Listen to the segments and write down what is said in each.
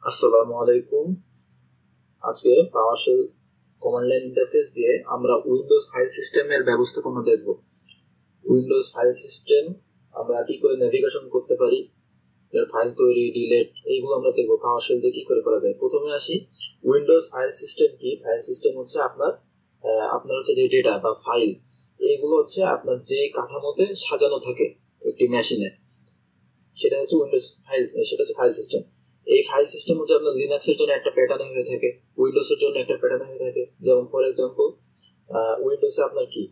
আসসালামু আলাইকুম। আজকে পাওয়ারশেল কমান্ড লাইন ইন্টারফেস দিয়ে আমরা উইন্ডোজ ফাইল সিস্টেমের ব্যবস্থাপনা দেখব। উইন্ডোজ ফাইল সিস্টেম আমরা কি করে নেভিগেশন করতে পারি, ফাইল তৈরি, ডিলিট, এইগুলো আমরা দেখব পাওয়ারশেল দিয়ে কি করে করা যায়। প্রথমে আসি, উইন্ডোজ ফাইল সিস্টেম কি? ফাইল সিস্টেম হচ্ছে আপনার হচ্ছে যে ডেটা বা ফাইল, এইগুলো হচ্ছে আপনার যে কাঠামোতে সাজানো থাকে একটি মেশিনে, সেটা হচ্ছে উইন্ডোজ ফাইল, সেটা হচ্ছে ফাইল সিস্টেম। এই ফাইল সিস্টেম হচ্ছে আপনার লিনাক্সের জন্য একটা প্যাটার্ন হয়ে থাকে, উইন্ডোজের জন্য একটা প্যাটার্ন হয়ে থাকে। যেমন ফর এক্সাম্পল উইন্ডোজে আপনার কি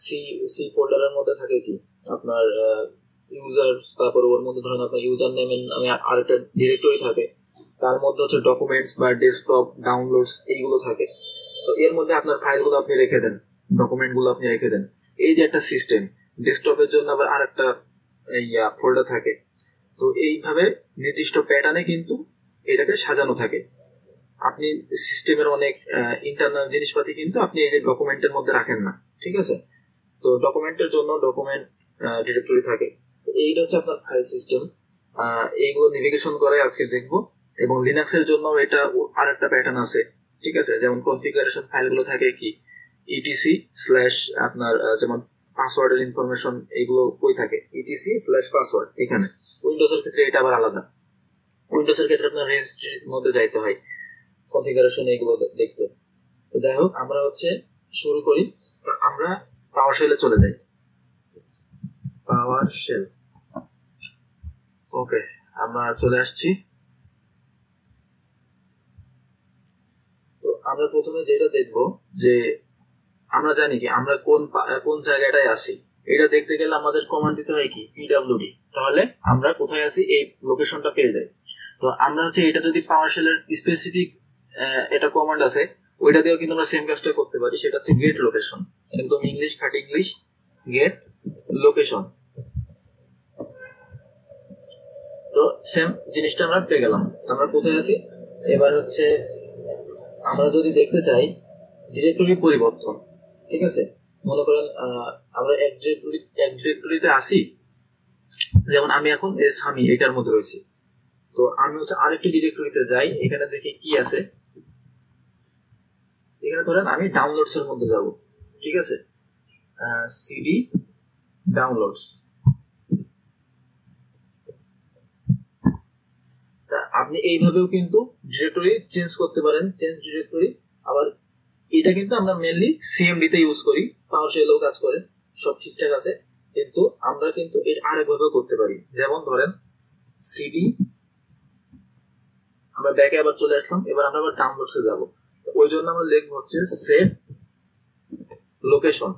সি সি ফোল্ডারের মধ্যে থাকে কি আপনার ইউজার, তারপরে ওর মধ্যে ধরেন আপনার ইউজার নেমের নামে আরেকটা ডিরেক্টরি থাকে, তার মধ্যে হচ্ছে ডকুমেন্টস বা ডেস্কটপ ডাউনলোডস এইগুলো থাকে। তো এর মধ্যে আপনার ফাইলগুলো আপনি রেখে দেন, ডকুমেন্টগুলো আপনি রেখে দেন। এই যে একটা সিস্টেম, ডেস্কটপের জন্য আবার আরেকটা ফোল্ডার থাকে। তো এইভাবে নির্দিষ্ট প্যাটার্নে কিন্তু এটাকে সাজানো থাকে। আপনি সিস্টেমের অনেক ইন্টারনাল জিনিসপাতি কিন্তু আপনি এই যে ডকুমেন্টের মধ্যে রাখেন না, ঠিক আছে? তো ডকুমেন্টের জন্য ডকুমেন্ট ডিরেক্টরি থাকে। এইটা হচ্ছে আপনার ফাইল সিস্টেম। এইগুলো নেভিগেশন করে আজকে দেখবো। এবং লিনাক্সের জন্য এটা আরেকটা প্যাটার্ন আছে, ঠিক আছে? যেমন কনফিগারেশন ফাইলগুলো থাকে কি ইটিসি স্ল্যাশ আপনার যেমন পাসওয়ার্ডের ইনফরমেশন, এইগুলো কই থাকে ইটিসি স্ল্যাশ পাসওয়ার্ড। এখানে উইন্ডোজের ক্ষেত্রে এটা আবার আলাদা। উইন্ডোজের ক্ষেত্রে আপনার রেজিস্ট্রির মধ্যে যাইতে হয় কনফিগারেশন এগুলো দেখতে। তো যাই হোক, আমরা হচ্ছে শুরু করি। আমরা পাওয়ারশেলে চলে যাই। পাওয়ারশেল, ওকে, আমরা চলে আসছি। তো আমরা প্রথমে যেটা দেখব যে আমরা জানি কি আমরা কোন জায়গাটায় আছি। এটা দেখতে গেলে আমাদের কমান্ড দিতে হয় কি পিডব্লিউডি, তাহলে আমরা কোথায় আছি এই লোকেশনটা পেয়ে যাই। তো আমরা হচ্ছে এটা যদি পাওয়ারশেলের স্পেসিফিক এটা কমান্ড আছে, ওইটা দিয়েও কিন্তু আমরা সেম কাজটা করতে পারি। সেটা হচ্ছে গেট লোকেশন, একদম ইংলিশ, খাঁটি ইংলিশ, গেট লোকেশন। তো সেম জিনিসটা আমরা পেয়ে গেলাম। আমরা কোথায় আছি এবার হচ্ছে আমরা যদি দেখতে চাই ডিরেক্টরি পরিবর্তন, ঠিক আছে? মনে করেন আমরা এক ডিরেক্টরিতে আসি, যেমন আমি এখন স্বামী এটার মধ্যে রয়েছি। তো আমি হচ্ছে আরেকটি ডিরেক্টরিতে যাই, এখানে দেখি কি আছে। এখানে ধরেন আমি ডাউনলোডস এর মধ্যে যাব, ঠিক আছে? CD downloads. তা আপনি এইভাবেও কিন্তু ডিরেক্টরি চেঞ্জ করতে পারেন, চেঞ্জ ডিরেক্টরি। আবার এটা কিন্তু আমরা মেনলি সিএমডি তে ইউজ করি, পাওয়ারশেলও কাজ করে, সব ঠিকঠাক আছে। কিন্তু আমরা কিন্তু এটা আরেকভাবেও করতে পারি। যেমন ধরেন সিডি, আমরা ব্যাকে আবার চলে আসলাম, এবার আমরা আবার ডাউনলোডসে যাব। ওই জন্য আমরা লিখব হচ্ছে সেট লোকেশন,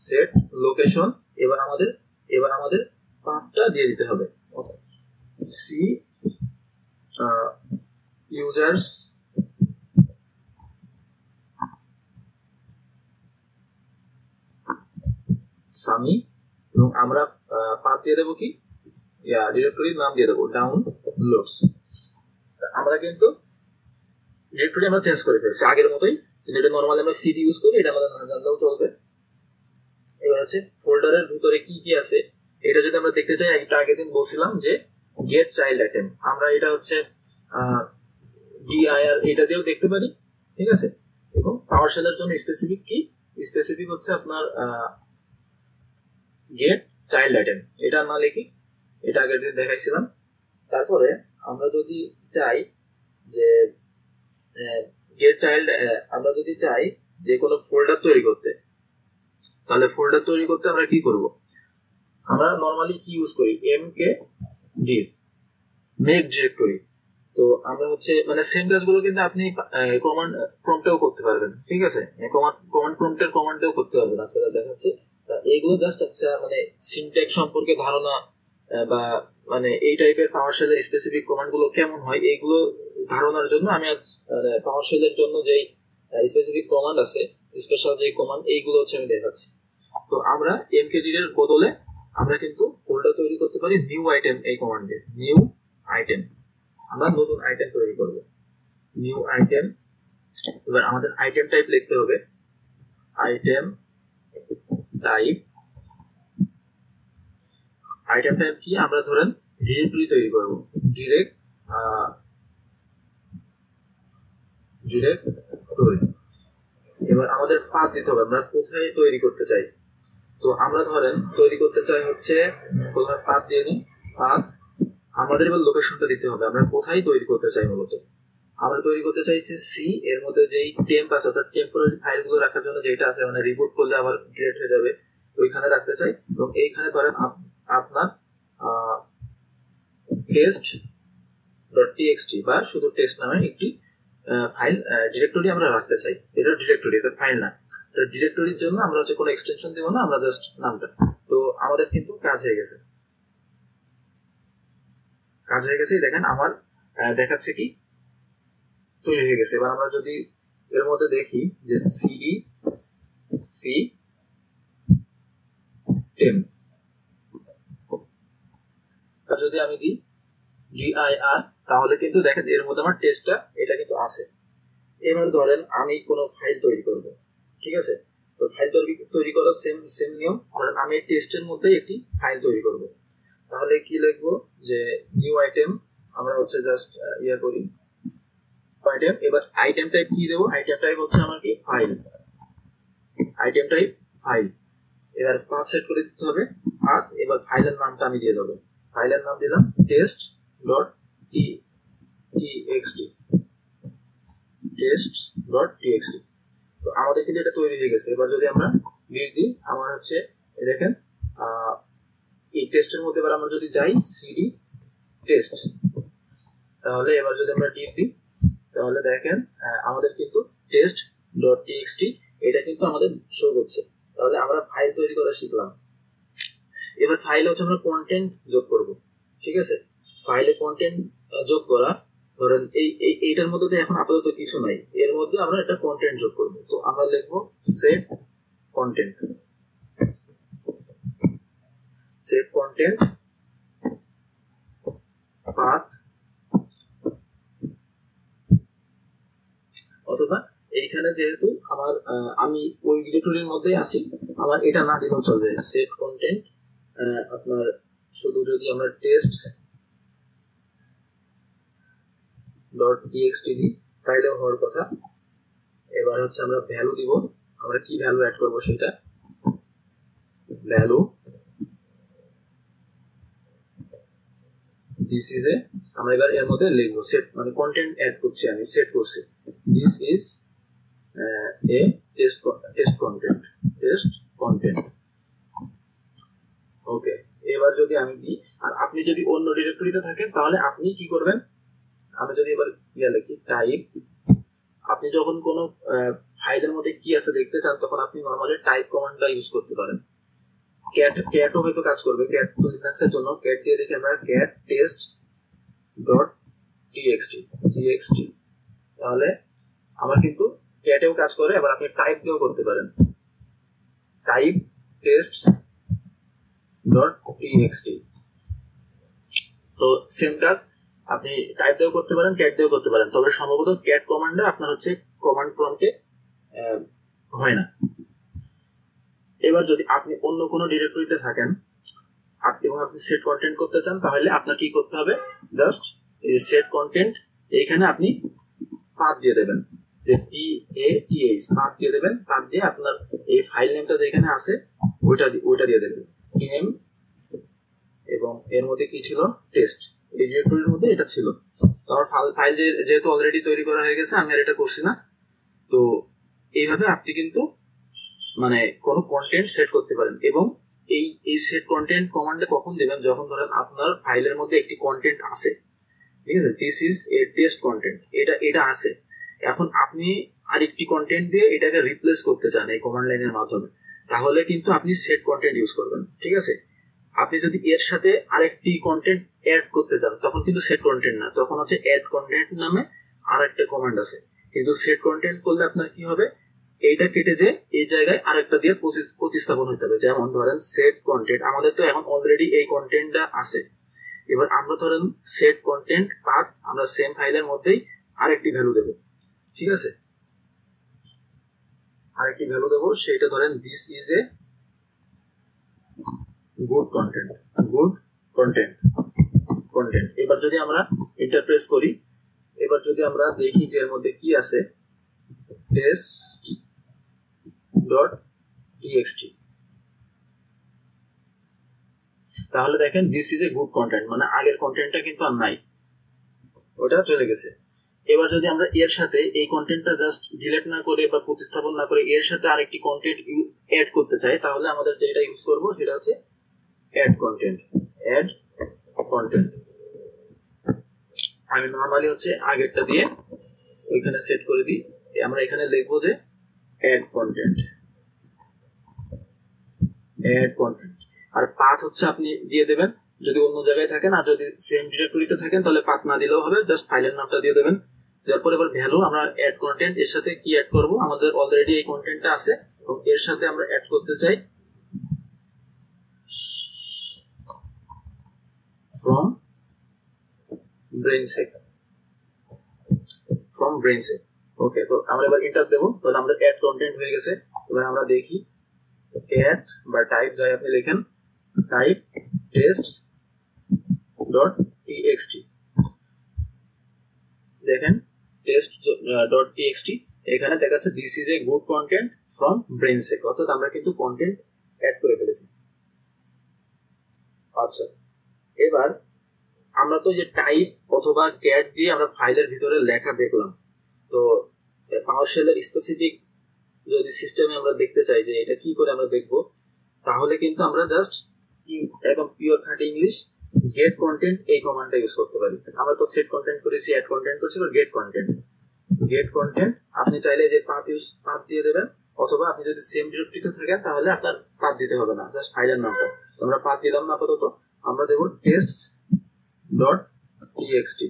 সেট লোকেশন। এবার আমাদের পাথটা দিয়ে দিতে হবে, সি ইউজার্স সামি, এবং আমরা পাথ দিয়ে দেবো কি ডিরেক্টরির নাম দিয়ে দেবো ডাউনলোডস। আমরা কিন্তু ডিরেক্টরি আমরা চেঞ্জ করে ফেলছি আগের মতোই, যেটা নরমালি আমরা সিডি ইউজ করি, এটা আমাদের না জানলেও চলবে। এবার হচ্ছে ফোল্ডারের ভিতরে কি কি আছে এটা যদি আমরা দেখতে চাই, একটা আগের দিন বলছিলাম যে গেট চাইল্ড আইটেম, আমরা এটা হচ্ছে ডিআইআর এটা দিয়েও দেখতে পারি, ঠিক আছে? এবং পাওয়ারশেলের জন্য স্পেসিফিক কি, স্পেসিফিক হচ্ছে আপনার গেট চাইল্ড আইটেম। এটা না লিখি, এটা আগের দিন দেখাইছিলাম। তারপরে আমরা যদি চাই যে গেট চাইল্ড, আমরা যদি চাই যে কোনো ফোল্ডার তৈরি করতে, তাহলে ফোল্ডার তৈরি করতে আমরা কি করব? আমরা নরমালি কি ইউজ করি, mkdir মেক ডিরেক্টরি। তো আমরা হচ্ছে মানে সেম কাজগুলো কিন্তু আপনি কমান্ড প্রম্পটেও করতে পারবেন, ঠিক আছে? কমান্ড প্রম্পটের কমান্ডেও করতে পারবেন। আচ্ছা দেখাচ্ছি। এইগুলো জাস্ট আচ্ছা মানে সিনট্যাক্স সম্পর্কে ধারণা বা মানে এই টাইপের পাওয়ারশেলের স্পেসিফিক কমান্ড গুলো কেমন হয় এইগুলো ধারণার জন্য আমি আজ পাওয়ারশেলের জন্য যেই স্পেসিফিক কমান্ড আছে, স্পেশাল যে কমান্ড, এইগুলো হচ্ছে আমি দেখাচ্ছি। তো আমরা mkdir এর বদলে আমরা কিন্তু ফোল্ডার তৈরি করতে পারি নিউ আইটেম এই কমান্ড দিয়ে। নিউ আইটেম, আমরা নতুন আইটেম তৈরি করব, নিউ আইটেম। এবার আমাদের আইটেম টাইপ লিখতে হবে, আইটেম টাইপ। আইটেম টাইপ কি, আমরা ধরেন ডিরেক্টরি তৈরি করব, ডিরেক্টরি ডিরেক্টরি। এবার আমাদের পাথ দিতে হবে, আমরা কোথায় তৈরি করতে চাই। তো আমরা ধরেন তৈরি করতে চাই হচ্ছে, প্রথমে পাথ দিয়ে নিই, পাথ। আমাদের এবার লোকেশনটা দিতে হবে, আমরা কোথায় তৈরি করতে চাই। মূলত আমরা তৈরি করতে চাইছি সি, এর মধ্যে যেই টেম্প আছে অর্থাৎ টেম্পোরারি ফাইলগুলো রাখার জন্য যেটা আছে, মানে রিবুট করলে আবার ডিলিট হয়ে যাবে, ওইখানে রাখতে চাই। এবং এইখানে ধরেন আপনার test.txt বা শুধু টেস্ট নামে একটি ফাইল ডিরেক্টরি আমরা রাখতে চাই। এটা ডিরেক্টরি, এটা ফাইল না। ডিরেক্টরির জন্য আমরা হচ্ছে কোনো এক্সটেনশন দেবো না, আমরা জাস্ট নামটা। তো আমাদের কিন্তু কাজ হয়ে গেছে, দেখেন আমার দেখাচ্ছে কি তৈরি হয়ে গেছে। এবার আমরা যদি এর মধ্যে দেখি যে সিডি সি টেম, যদি আমি দিই DIR, তাহলে কিন্তু দেখেন এর মধ্যে আমার টেস্টটা এটা কিন্তু আছে। এবার ধরেন আমি কোনো ফাইল তৈরি করব, ঠিক আছে। তো ফাইল তৈরি করার সেম নিয়ম। ধরেন আমি টেস্টের মধ্যে একটি ফাইল তৈরি করব, তাহলে কি লিখবো যে নিউ আইটেম, আমরা হচ্ছে জাস্ট করি আইটেম। এবার আইটেম টাইপ কি দেবো, আইটেম টাইপ হচ্ছে আমার কি ফাইল, আইটেম টাইপ ফাইল। এবার পাথ সেট করে দিতে হবে, পাথ। এবার ফাইলের নামটা আমি দিয়ে দেবো, ফাইলের নাম দিলাম test.txt, test.txt। তো আমাদের কিন্তু এটা তৈরি হয়ে গেছে। এবার যদি আমরা লিড দিই, আমার হচ্ছে দেখেন এই টেস্টের মধ্যে এবার আমরা যদি যাই সিডি টেস্ট, তাহলে এবার যদি আমরা ডিপ দিই, তাহলে দেখেন আমাদের কিন্তু test.txt এটা কিন্তু আমাদের শো করছে। তাহলে আমরা ফাইল তৈরি করা শিখলাম। এবার ফাইলে হচ্ছে আমরা কন্টেন্ট যোগ করব, ঠিক আছে। ফাইলে কন্টেন্ট যোগ করা, ধরেন এইটার মধ্যে এখন আপাতত কিছু নাই, এর মধ্যে আমরা একটা কন্টেন্ট যোগ করব। তো আমরা লিখবো সেট কন্টেন্ট, পাথ, অথবা এইখানে যেহেতু আমার আমি ওই ডিরেক্টরির মধ্যে আছি, আমার এটা না দিলেও চলবে। সেট কন্টেন্ট আপনার শুধু যদি আমরা test.txt দিই তাইলেও হওয়ার কথা। এবার হচ্ছে আমরা ভ্যালু দিব, আমরা কি ভ্যালু অ্যাড করব সেটা, ভ্যালু দিস ইজ এ, আমরা এবার এর মধ্যে লিখবো সেট, মানে কন্টেন্ট অ্যাড করছি, আমি সেট করছি this is a test content. Okay, এবার যদি আমি দিই, আর আপনি যদি অন্য ডিরেক্টরিতে থাকেন তাহলে আপনি কি করবেন, আমি যদি এবার লিখি টাইপ, আপনি যখন কোনো ফাইলের মধ্যে কি আছে দেখতে চান তখন আপনি নরমালি টাইপ কমান্ডটা ইউজ করতে পারেন। ক্যাটও হয়তো কাজ করবে, ক্যাট টু লিনাক্সের জন্য ক্যাট দিয়ে দেখি আমরা ক্যাট test.txt, তাহলে আমার কিন্তু ক্যাটেও কাজ করে। আবার আপনি টাইপ দিয়েও করতে পারেন, টাইপ test.txt, তো সেম কাজ আপনি টাইপ দিয়েও করতে পারেন, ক্যাট দিয়েও করতে পারেন। তবে সম্ভবত ক্যাট কমান্ডে আপনার হচ্ছে কমান্ড প্রম্পটে হয় না। এবার যদি আপনি অন্য কোনো ডিরেক্টরিতে থাকেন এবং আপনি সেট কন্টেন্ট করতে চান, তাহলে আপনার কি করতে হবে, জাস্ট এই সেট কন্টেন্ট এইখানে আপনি পাথ দিয়ে দেবেন, যে PATH পাথ দিয়ে দেবেন। পাথ দিয়ে আপনার এই ফাইল নেমটা যেখানে আছে ওইটা দিয়ে দেবেন, নেম, এবং এর মধ্যে কি ছিল টেস্ট, এই ডিরেক্টরির মধ্যে এটা ছিল। তো আমার ফাইল যেহেতু অলরেডি তৈরি করা হয়ে গেছে, আমি আর এটা করছি না। তো এইভাবে আপনি কিন্তু মানে কোনো কন্টেন্ট সেট করতে পারেন। এবং এই সেট কন্টেন্ট কমান্ডে কখন দেবেন, যখন ধরেন আপনার ফাইলের মধ্যে একটি কন্টেন্ট আছে, ঠিক আছে, this is a test content, এটা আছে। এখন আপনি আরেকটি কন্টেন্ট দিয়ে এটাকে রিপ্লেস করতে চান এই কমান্ড লাইনের মাধ্যমে, তাহলে কিন্তু আপনি সেট কন্টেন্ট ইউজ করবেন, ঠিক আছে। আপনি যদি এর সাথে আরেকটি কন্টেন্ট অ্যাড করতে চান তখন কিন্তু সেট কন্টেন্ট না, তখন হচ্ছে অ্যাড কন্টেন্ট নামে আরেকটা কমান্ড আছে। কিন্তু সেট কন্টেন্ট করলে আপনার কি হবে, এইটা কেটে যে এই জায়গায় আরেকটা দিয়ে প্রতিস্থাপন হতে হবে। যেমন ধরেন সেট কন্টেন্ট, আমাদের তো এখন অলরেডি এই কন্টেন্টটা আছে। এবার আমরা ধরেন সেট কন্টেন্ট পাথ, আমরা সেম ফাইলের মধ্যেই আরেকটি ভ্যালু দেব, ঠিক আছে, আরেকটি ভ্যালু দেব, সেটা ধরেন this is a good content content. এবার যদি আমরা এন্টার প্রেস করি, এবার যদি আমরা দেখি যে এর মধ্যে কি আছে, টেস্ট ডট টিএক্সটি, তাহলে দেখেন this is a good content, মানে আগের কন্টেন্টটা কিন্তু আর নাই, ওটা চলে গেছে। এবার যদি আমরা এর সাথে এই কন্টেন্টটা জাস্ট ডিলিট না করে বা প্রতিস্থাপন না করে এর সাথে আরেকটি কন্টেন্ট অ্যাড করতে চাই, তাহলে আমাদের যেটা ইউজ করব সেটা হচ্ছে অ্যাড কন্টেন্ট। অ্যাড কন্টেন্ট আমি নরমালি হচ্ছে আগেরটা দিয়ে ওইখানে সেট করে দিই। আমরা এখানে লিখবো যে অ্যাড কন্টেন্ট, অ্যাড কন্টেন্ট। আর পাথ হচ্ছে আপনি দিয়ে দেবেন যদি অন্য জায়গায় থাকেন, আর যদি সেম ডিরেক্টরিতে থাকেন তাহলে পাথ না দিলেও হবে, জাস্ট ফাইলের নামটা দিয়ে দেবেন। তারপর এবার ভ্যালু আমরা অ্যাড কন্টেন্ট, এর সাথে কি অ্যাড করব, আমাদের অলরেডি এই কন্টেন্টটা আছে এবং এর সাথে আমরা অ্যাড করতে চাই ফ্রম ব্রেইনসেক, ফ্রম ব্রেইনসেক। ওকে, তো আমরা এবার এন্টার দেবো, তাহলে আমাদের অ্যাড কন্টেন্ট হয়ে গেছে। এবার আমরা দেখি অ্যাড বা টাইপ যাই আপনি লেখেন, টাইপ টেস্টস ডট টিএক্সটি, দেখেন টেস্ট ডট টিএক্সটি, এখানে দেখাচ্ছে this is a good content from Brainsec, অর্থাৎ আমরা কিন্তু কন্টেন্ট অ্যাড করে ফেলেছি। আচ্ছা, এবার আমরা তো যে টাইপ অথবা ক্যাট দিয়ে আমরা ফাইলের ভিতরে লেখা দেখলাম, তো পাওয়ারশেলের স্পেসিফিক যদি সিস্টেমে আমরা দেখতে চাই যে এটা কি করে আমরা দেখব, তাহলে কিন্তু আমরা জাস্ট একদম পিওর খাঁটি ইংলিশ গেট কন্টেন্ট এই কমান্ডটা ইউজ করতে পারি। আমরা তো সেট কন্টেন্ট করেছি, অ্যাড কন্টেন্ট করছি, গেট কন্টেন্ট। গেট কন্টেন্ট আপনি চাইলে যে পাথ দিয়ে দেবেন, অথবা আপনি যদি সেম ডিরেক্টরিতে থাকেন তাহলে আপনার পাথ দিতে হবে না, জাস্ট ফাইলের নামটা। আমরা পাথ দিলাম না আপাতত, আমরা দেব টেস্টস ডট টিএক্সটি।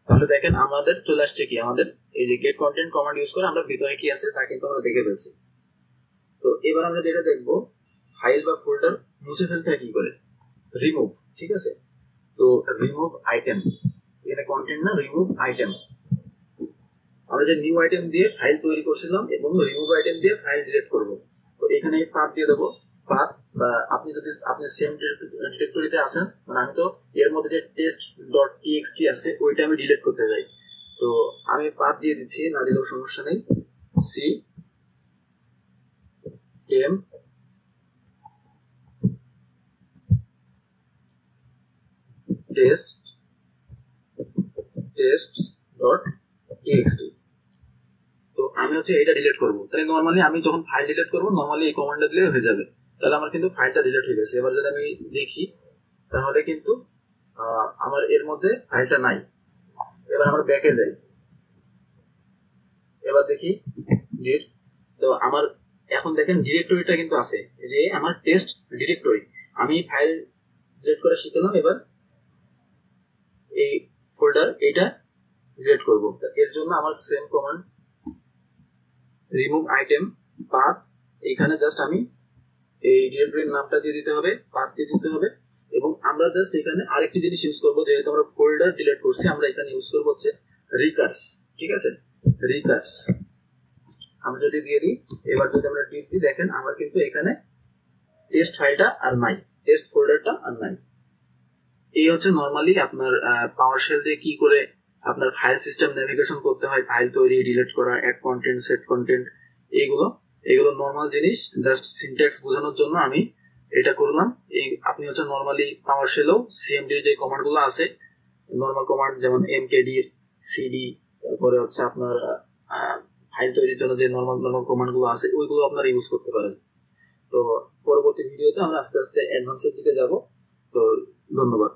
তাহলে দেখেন আমাদের চলে আসছে কি, আমাদের এই যে গেট কন্টেন্ট কমান্ড ইউজ করে আমরা ভিতরে কি আছে তা কিন্তু আমরা দেখে ফেলছি। তো এবার আমরা যেটা দেখবো, ফাইল বা ফোল্ডার মুছে ফেলতে হয় কি করে, রিমুভ। ঠিক আছে, তো রিমুভ আইটেম, এখানে কন্টেন্ট না, রিমুভ আইটেম। আমরা যে নিউ আইটেম দিয়ে ফাইল তৈরি করছিলাম এবং রিমুভ আইটেম দিয়ে ফাইল ডিলিট করব, তো এখানে পাথ দিয়ে দেবো। পাথ বা আপনি যদি আপনি সেম ডিরেক্টরিতে আছেন, মানে আমি তো এর মধ্যে যে টেস্ট ডট টিএক্সটি আছে ওইটা আমি ডিলিট করতে যাই, তো আমি পাথ দিয়ে দিচ্ছি, না দিলেও সমস্যা নেই, সি টেম টেস্ট ডট টিএক্সটি। তো আমি হচ্ছে এটা ডিলিট করবো, তাহলে নর্মালি আমি যখন ফাইল ডিলিট করবো নর্মালি এই কমান্ডটা দিলে হয়ে যাবে, তাহলে আমার কিন্তু ফাইলটা ডিলিট হয়ে গেছে। এবার যদি আমি দেখি তাহলে কিন্তু আমার এর মধ্যে ফাইলটা নাই। এবার আমরা ব্যাকে যাই, এবার দেখি তো আমার এখন দেখেন ডিরেক্টরিটা কিন্তু আছে, যে আমার টেস্ট ডিরেক্টরি, আমি ফাইল ডিলিট করে শিখলাম, এবার এই ফোল্ডার এটা ডিলিট করবো। এর জন্য আমার same command remove item path, এখানে জাস্ট আমি এই ডিরেক্টরির নামটা দিয়ে দিতে হবে, পাথ দিয়ে দিতে হবে, এবং আমরা জাস্ট এখানে আরেকটি জিনিস ইউজ করবো, যেহেতু আমরা ফোল্ডার ডিলিট করছি আমরা এখানে ইউজ করবো হচ্ছে রিকার্স। ঠিক আছে, রিকার্স আমরা যদি দিয়ে দিই, এবার যদি আমরা টিপ দিই, দেখেন আমার কিন্তু এখানে টেস্ট ফাইলটা আর নাই, টেস্ট ফোল্ডারটা আর নাই। এই হচ্ছে নর্মালি আপনার পাওয়ারশেল দিয়ে কি করে আপনার ফাইল সিস্টেম নেভিগেশন করতে হয়, ফাইল তৈরি, ডিলিট করা, অ্যাড কন্টেন্ট, সেট কন্টেন্ট, এইগুলো নর্মাল জিনিস, জাস্ট সিনট্যাক্স বোঝানোর জন্য আমি এটা করলাম। এই আপনি হচ্ছে নর্মালি পাওয়ারশেলও সিএমডির যে কমান্ড গুলো আছে, নর্মাল কমান্ড যেমন এমকেডি, সিডি, তারপরে হচ্ছে আপনার ফাইল তৈরির জন্য যে নর্মাল কমান্ড গুলো আছে ওইগুলো আপনারা ইউজ করতে পারেন। তো পরবর্তী ভিডিওতে আমরা আস্তে আস্তে অ্যাডভান্সের দিকে যাব। তো ধন্যবাদ।